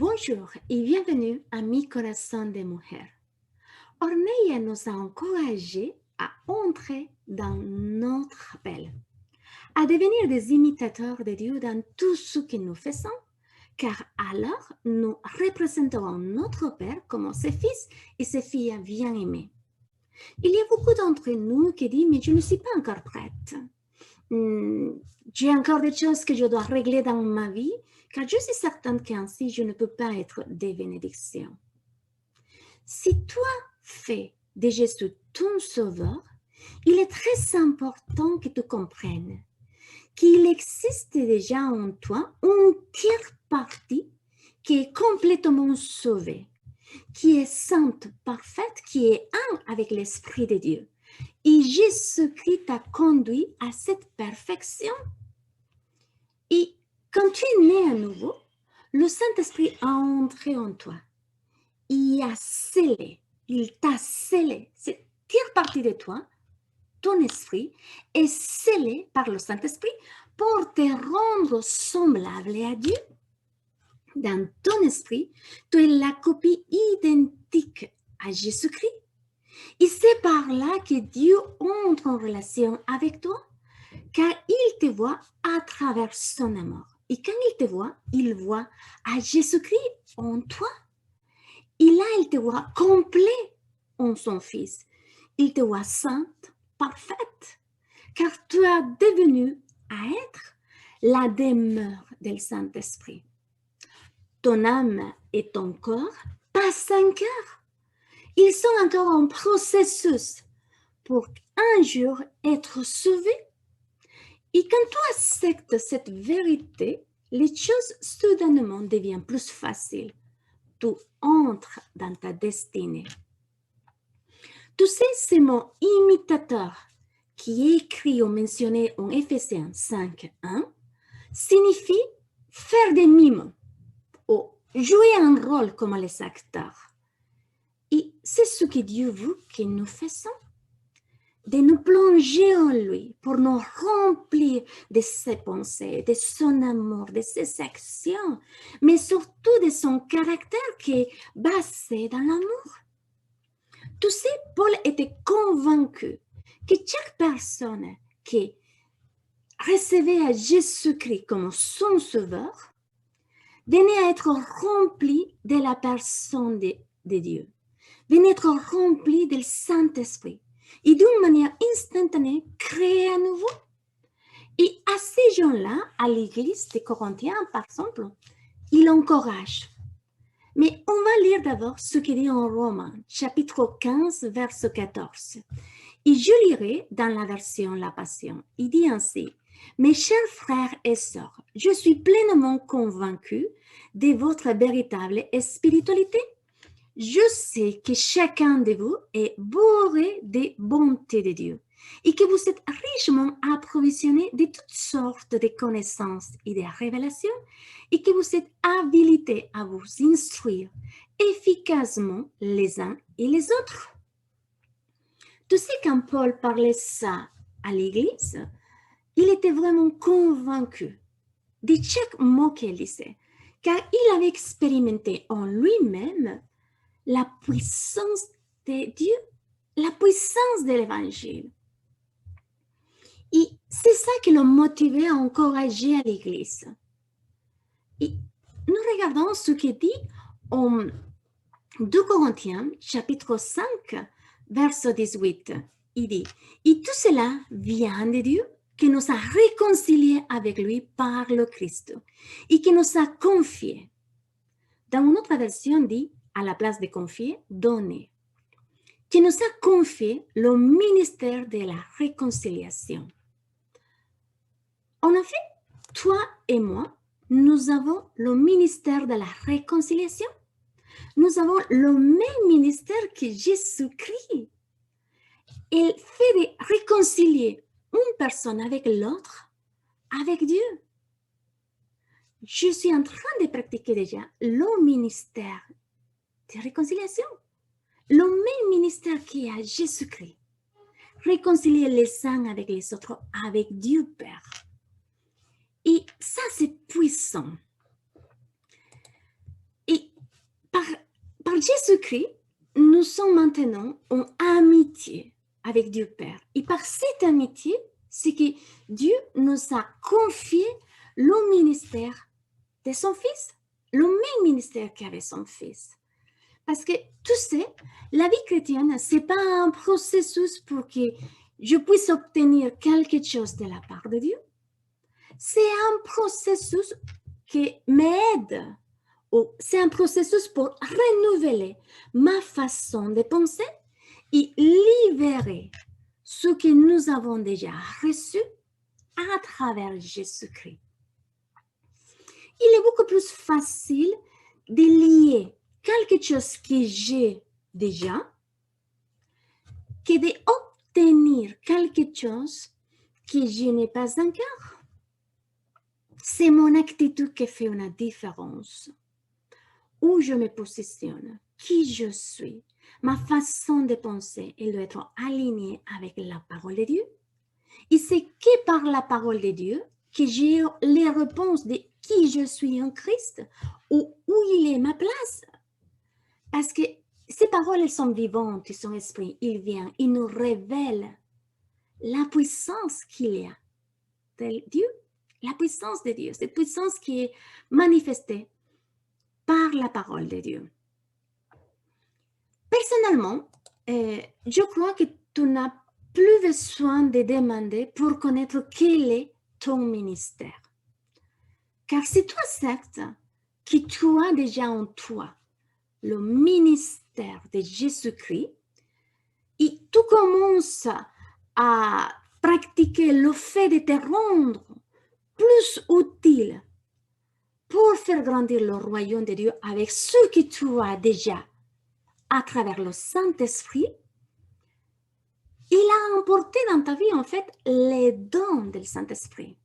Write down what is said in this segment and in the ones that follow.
Bonjour et bienvenue à Mi Corazón de Mujer. Orneia nous a encouragés à entrer dans notre appel, à devenir des imitateurs de Dieu dans tout ce que nous faisons, car alors nous représenterons notre Père comme ses fils et ses filles bien-aimés. Il y a beaucoup d'entre nous qui disent « mais je ne suis pas encore prête ». J'ai encore des choses que je dois régler dans ma vie, car je suis certaine qu'ainsi je ne peux pas être des bénédictions. Si toi fais de Jésus ton sauveur, il est très important que tu comprennes qu'il existe déjà en toi une tierce partie qui est complètement sauvée, qui est sainte, parfaite, qui est un avec l'Esprit de Dieu. Et Jésus-Christ t'a conduit à cette perfection. Et quand tu es né à nouveau, le Saint-Esprit a entré en toi. Il a scellé, il t'a scellé. Cette tierce partie de toi, ton esprit, est scellé par le Saint-Esprit pour te rendre semblable à Dieu. Dans ton esprit, tu es la copie identique à Jésus-Christ. Et c'est par là que Dieu entre en relation avec toi, car il te voit à travers son amour. Et quand il te voit, il voit à Jésus-Christ en toi. Et là, il te voit complet en son Fils. Il te voit sainte, parfaite, car tu as devenu à être la demeure du Saint-Esprit. Ton âme et ton corps passent un cœur. Ils sont encore en processus pour un jour être sauvés. Et quand tu acceptes cette vérité, les choses soudainement deviennent plus faciles. Tu entres dans ta destinée. Tu sais, ce mot imitateur qui est écrit ou mentionné en Éphésiens 5:1 signifie faire des mimes ou jouer un rôle comme les acteurs. Et c'est ce que Dieu veut que nous fassions, de nous plonger en lui pour nous remplir de ses pensées, de son amour, de ses actions, mais surtout de son caractère qui est basé dans l'amour. Tu sais, Paul était convaincu que chaque personne qui recevait à Jésus-Christ comme son sauveur venait à être rempli de la personne de Dieu, venait à être rempli du Saint-Esprit et d'une manière instantanée créé à nouveau. Et à ces gens-là, à l'église des Corinthiens, par exemple, il encourage. Mais on va lire d'abord ce qu'il dit en Romains, chapitre 15, verset 14. Et je lirai dans la version La Passion. Il dit ainsi, « Mes chers frères et sœurs, je suis pleinement convaincu de votre véritable spiritualité. Je sais que chacun de vous est bourré des bontés de Dieu et que vous êtes richement approvisionné de toutes sortes de connaissances et de révélations et que vous êtes habilités à vous instruire efficacement les uns et les autres. » Tu sais, quand Paul parlait ça à l'église, il était vraiment convaincu de chaque mot qu'il disait, car il avait expérimenté en lui-même la puissance de Dieu, la puissance de l'Évangile. Et c'est ça qui l'a motivé à encourager à l'Église. Et nous regardons ce qu'il dit en 2 Corinthiens, chapitre 5, verset 18. Il dit, « Et tout cela vient de Dieu qui nous a réconciliés avec lui par le Christ et qui nous a confié. » Dans une autre version, dit, à la place de confier, donner. Qui nous a confié le ministère de la réconciliation. En effet, toi et moi, nous avons le ministère de la réconciliation. Nous avons le même ministère que Jésus-Christ. Il fait de réconcilier une personne avec l'autre, avec Dieu. Je suis en train de pratiquer déjà le ministère de réconciliation. Le même ministère qui est à Jésus-Christ. Réconcilier les uns avec les autres, avec Dieu Père. Et ça, c'est puissant. Et Jésus-Christ, nous sommes maintenant en amitié avec Dieu Père. Et par cette amitié, c'est que Dieu nous a confié le ministère de son Fils, le même ministère qu'avait son Fils. Parce que, tu sais, la vie chrétienne, ce n'est pas un processus pour que je puisse obtenir quelque chose de la part de Dieu. C'est un processus qui m'aide. C'est un processus pour renouveler ma façon de penser et libérer ce que nous avons déjà reçu à travers Jésus-Christ. Il est beaucoup plus facile de lier quelque chose que j'ai déjà que d'obtenir quelque chose que je n'ai pas encore. C'est mon attitude qui fait une différence. Où je me positionne, qui je suis, ma façon de penser, elle doit être alignée avec la parole de Dieu. Et c'est que par la parole de Dieu que j'ai les réponses de qui je suis en Christ, ou où il est ma place. Parce que ces paroles, elles sont vivantes, son esprit, il vient, il nous révèle la puissance qu'il y a de Dieu, la puissance de Dieu, cette puissance qui est manifestée par la parole de Dieu. Personnellement, je crois que tu n'as plus besoin de demander pour connaître quel est ton ministère. Car si tu acceptes que tu as déjà en toi le ministère de Jésus-Christ et tu commences à pratiquer le fait de te rendre plus utile pour faire grandir le royaume de Dieu avec ce que tu as déjà à travers le Saint-Esprit, il a emporté dans ta vie, en fait, les dons du Saint-Esprit,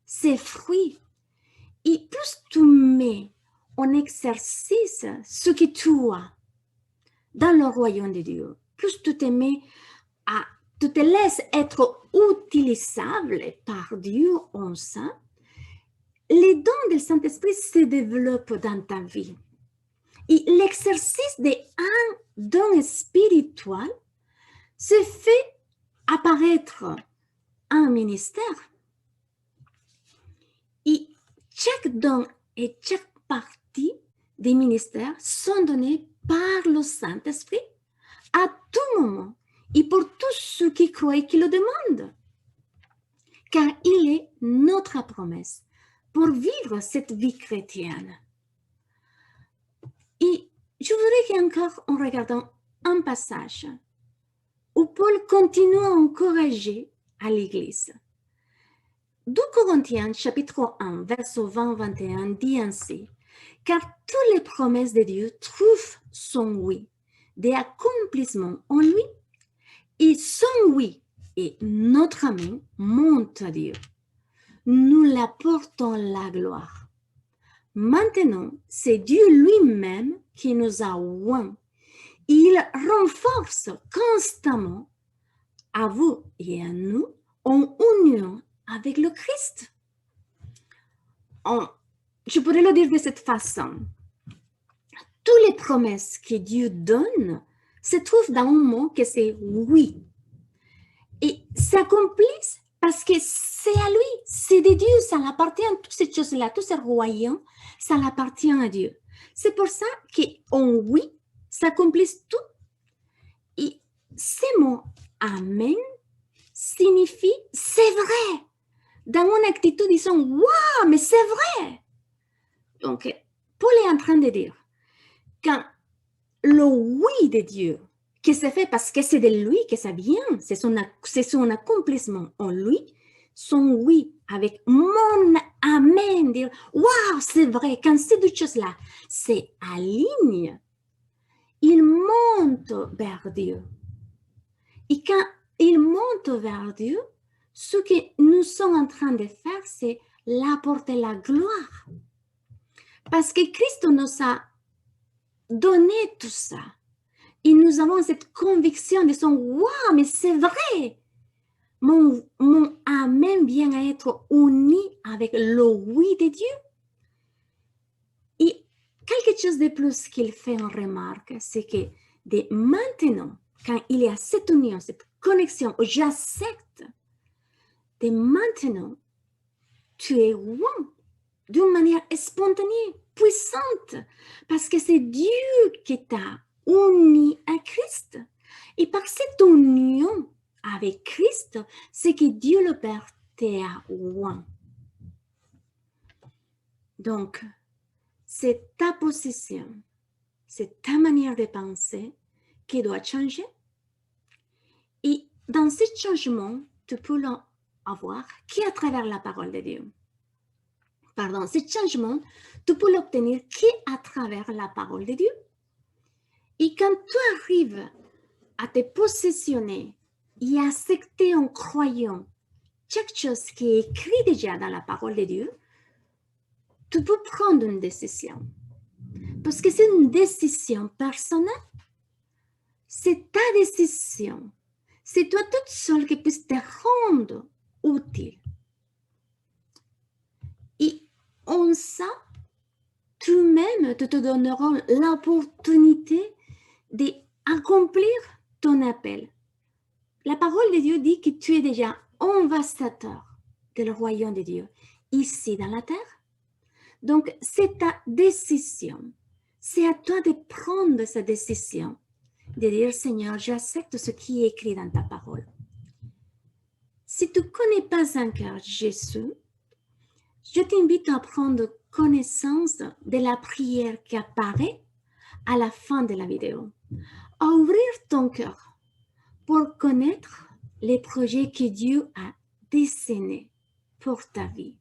ses fruits. Et plus tu mets en exercice ce que tu as dans le royaume de Dieu, plus tu te mets tu te laisses être utilisable par Dieu en ça, les dons du Saint-Esprit se développent dans ta vie. Et l'exercice d'un don spirituel se fait apparaître un ministère. Et chaque don et chaque partie des ministères sont donnés par le Saint-Esprit à tout moment et pour tous ceux qui croient et qui le demandent. Car il est notre promesse pour vivre cette vie chrétienne. Et je voudrais qu'encore en regardant un passage où Paul continue à encourager à l'Église. 2 Corinthiens chapitre 1, verset 20-21 dit ainsi, « Car toutes les promesses de Dieu trouvent son oui, des accomplissements en lui, et son oui et notre amen montent à Dieu. Nous l'apportons la gloire. Maintenant, c'est Dieu lui-même qui nous a oints. Il renforce constamment à vous et à nous en union avec le Christ. Je pourrais le dire de cette façon. Toutes les promesses que Dieu donne se trouvent dans un mot que c'est oui. Et s'accomplissent parce que c'est à lui, c'est de Dieu, ça l'appartient, toutes ces choses-là, tous ces royaumes, ça l'appartient à Dieu. C'est pour ça qu'en oui, s'accomplissent tout. Et ces mots Amen signifie c'est vrai. Dans mon attitude, ils sont waouh, mais c'est vrai. Donc, Paul est en train de dire quand le oui de Dieu, qui se fait parce que c'est de lui que ça vient, c'est son accomplissement en lui, son oui avec mon amen, dire waouh, c'est vrai, quand ces deux choses-là s'alignent, il monte vers Dieu. Et quand il monte vers Dieu, ce que nous sommes en train de faire, c'est l'apporter la gloire. Parce que Christ nous a donné tout ça. Et nous avons cette conviction de son « Waouh, mais c'est vrai! Mon Amen vient à être uni avec le oui de Dieu. » Et quelque quelque chose de plus qu'il fait en remarque, c'est que dès maintenant, quand il y a cette union, cette connexion, où j'accepte, dès maintenant, tu es one d'une manière spontanée, puissante, parce que c'est Dieu qui t'a uni à Christ. Et par cette union avec Christ, c'est que Dieu le Père t'a one. Donc, c'est ta position, c'est ta manière de penser qui doit changer. Et dans ce changement, tu peux l'avoir qu'à travers la parole de Dieu. Pardon, ce changement, tu peux l'obtenir qu'à travers la parole de Dieu. Et quand tu arrives à te positionner et à accepter en croyant quelque chose qui est écrit déjà dans la parole de Dieu, tu peux prendre une décision. Parce que c'est une décision personnelle. C'est ta décision. C'est toi toute seule qui puisse te rendre utile. Et en ça, toi-même, tu te donneront l'opportunité d'accomplir ton appel. La parole de Dieu dit que tu es déjà ambassadeur du royaume de Dieu ici dans la terre. Donc, c'est ta décision. C'est à toi de prendre cette décision, de dire, Seigneur, j'accepte ce qui est écrit dans ta parole. Si tu ne connais pas encore Jésus, je t'invite à prendre connaissance de la prière qui apparaît à la fin de la vidéo, à ouvrir ton cœur pour connaître les projets que Dieu a dessinés pour ta vie.